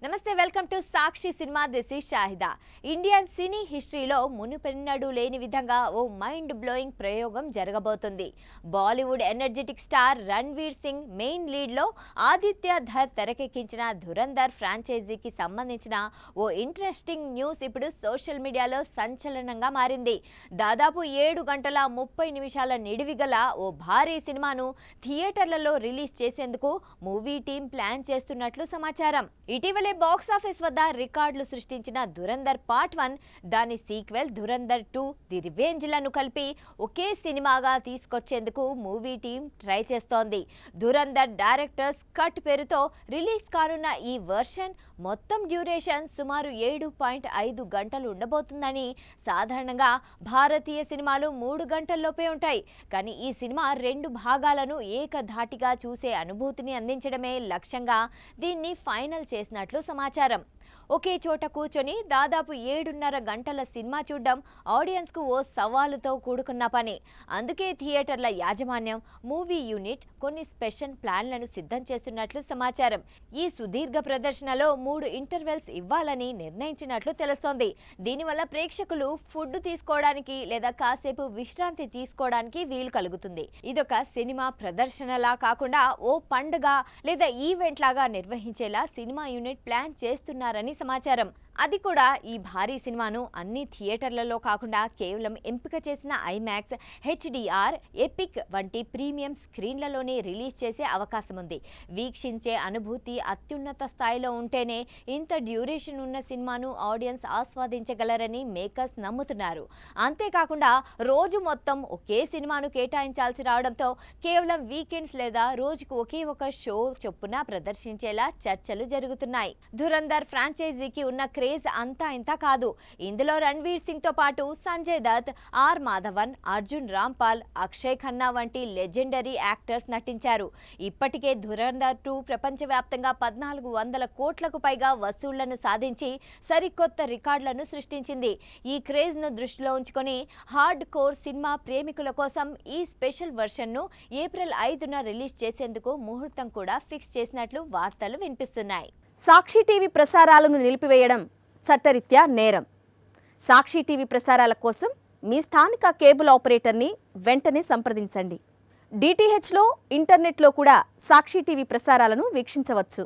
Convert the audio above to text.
నమస్తే, welcome to Sakshi cinema. This is Shahida. Indian cine హిస్టరీలో మునుపెన్నడూ లేని విధంగా ఓ మైండ్ బ్లోయింగ్ ప్రయోగం జరగబోతుంది. Bollywood energetic star Ranveer Singh main లీడ్లో ఆదిత్య ధర్ తెరకెక్కించిన ధురంధర్ ఫ్రాంచైజీకి సంబంధించిన ఓ ఇంట్రెస్టింగ్ న్యూస్ ఇప్పుడు సోషల్ మీడియాలో సంచలనంగా మారింది. దాదాపు 7 గంటల 30 నిమిషాల నిడివిగల ఓ భారీ సినిమాను థియేటర్లలో రిలీజ్ చేసేందుకు మూవీ టీం ప్లాన్ చేస్తున్నట్లు సమాచారం. ఇటీవలే బాక్సాఫీస్ వద్ద రికార్డులు సృష్టించిన ధురంధర్ పార్ట్ 1, దాని సీక్వెల్ ధురంధర్ 2 ది రివెంజ్ లను కలిపి ఒకే సినిమాగా తీసుకొచ్చేందుకు మూవీ టీం ట్రై చేస్తోంది. ధురంధర్ డైరెక్టర్స్ కట్ పేరుతో రిలీజ్ కానున్న ఈ వర్షన్ మొత్తం డ్యూరేషన్ సుమారు 7.5 గంటలు ఉండబోతుందని. సాధారణంగా భారతీయ సినిమాలు 3 గంటల్లోపే ఉంటాయి. కానీ ఈ సినిమా 2 భాగాలను ఏకధాటిగా చూసే అనుభూతిని అందించడమే లక్ష్యంగా దీన్ని ఫైనల్ చేసినట్లు సమాచారం. ఒకే చోట కూర్చొని దాదాపు 7.5 గంటల సినిమా చూడడం ఆడియన్స్కు ఓ సవాలుతో కూడుకున్న పని. అందుకే థియేటర్ల యాజమాన్యం, మూవీ యూనిట్ కొన్ని స్పెషల్ ప్లాన్లను సిద్ధం చేస్తున్నట్లు సమాచారం. ఈ సుదీర్ఘ ప్రదర్శనలో 3 ఇంటర్వెల్స్ ఇవ్వాలని నిర్ణయించినట్లు తెలుస్తోంది. దీనివల్ల ప్రేక్షకులు ఫుడ్ తీసుకోవడానికి లేదా కాసేపు విశ్రాంతి తీసుకోవడానికి వీలు కలుగుతుంది. ఇదొక సినిమా ప్రదర్శనలా కాకుండా ఓ పండుగ లేదా ఈవెంట్ లాగా నిర్వహించేలా సినిమా యూనిట్ ప్లాన్ చేస్తున్నారని సమాచారం. అది కూడా ఈ భారీ సినిమాను అన్ని థియేటర్లలో కాకుండా కేవలం ఎంపిక చేసిన ఐమాక్స్, హెచ్డిఆర్, ఎపిక్ వంటి ప్రీమియం స్క్రీన్లలోనే రిలీజ్ చేసే అవకాశం ఉంది. వీక్షించే అనుభూతి అత్యున్నత స్థాయిలో ఉంటేనే ఇంత డ్యూరేషన్ ఉన్న సినిమాను ఆడియన్స్ ఆస్వాదించగలరని మేకర్స్ నమ్ముతున్నారు. అంతేకాకుండా రోజు మొత్తం ఒకే సినిమాను కేటాయించాల్సి రావడంతో కేవలం వీకెండ్స్ లేదా రోజుకు ఒకే ఒక షో చొప్పున ప్రదర్శించేలా చర్చలు జరుగుతున్నాయి. ధురంధర్ ఫ్రాంచైజీకి ఉన్న క్రేజ్ అంతా ఇంత కాదు. ఇందులో రణ్వీర్ సింగ్ తో పాటు సంజయ్ దత్, ఆర్ మాధవన్, అర్జున్ రాంపాల్, అక్షయ్ ఖన్నా వంటి లెజెండరీ యాక్టర్స్ నటించారు. ఇప్పటికే ధురంధర్ 2 ప్రపంచవ్యాప్తంగా 1400 కోట్లకు పైగా వసూళ్లను సాధించి సరికొత్త రికార్డులను సృష్టించింది. ఈ క్రేజ్ ను దృష్టిలో ఉంచుకొని హార్డ్ కోర్ సినిమా ప్రేమికుల కోసం ఈ స్పెషల్ వర్షన్ ను ఏప్రిల్ 5న రిలీజ్ చేసేందుకు ముహూర్తం కూడా ఫిక్స్ చేసినట్లు వార్తలు వినిపిస్తున్నాయి. సాక్షి టీవీ ప్రసారాలను నిలిపివేయడం చట్టరీత్యా నేరం. సాక్షి టీవీ ప్రసారాల కోసం మీ స్థానిక కేబుల్ ఆపరేటర్ని వెంటనే సంప్రదించండి. డిటిహెచ్లో, ఇంటర్నెట్లో కూడా సాక్షి టీవీ ప్రసారాలను వీక్షించవచ్చు.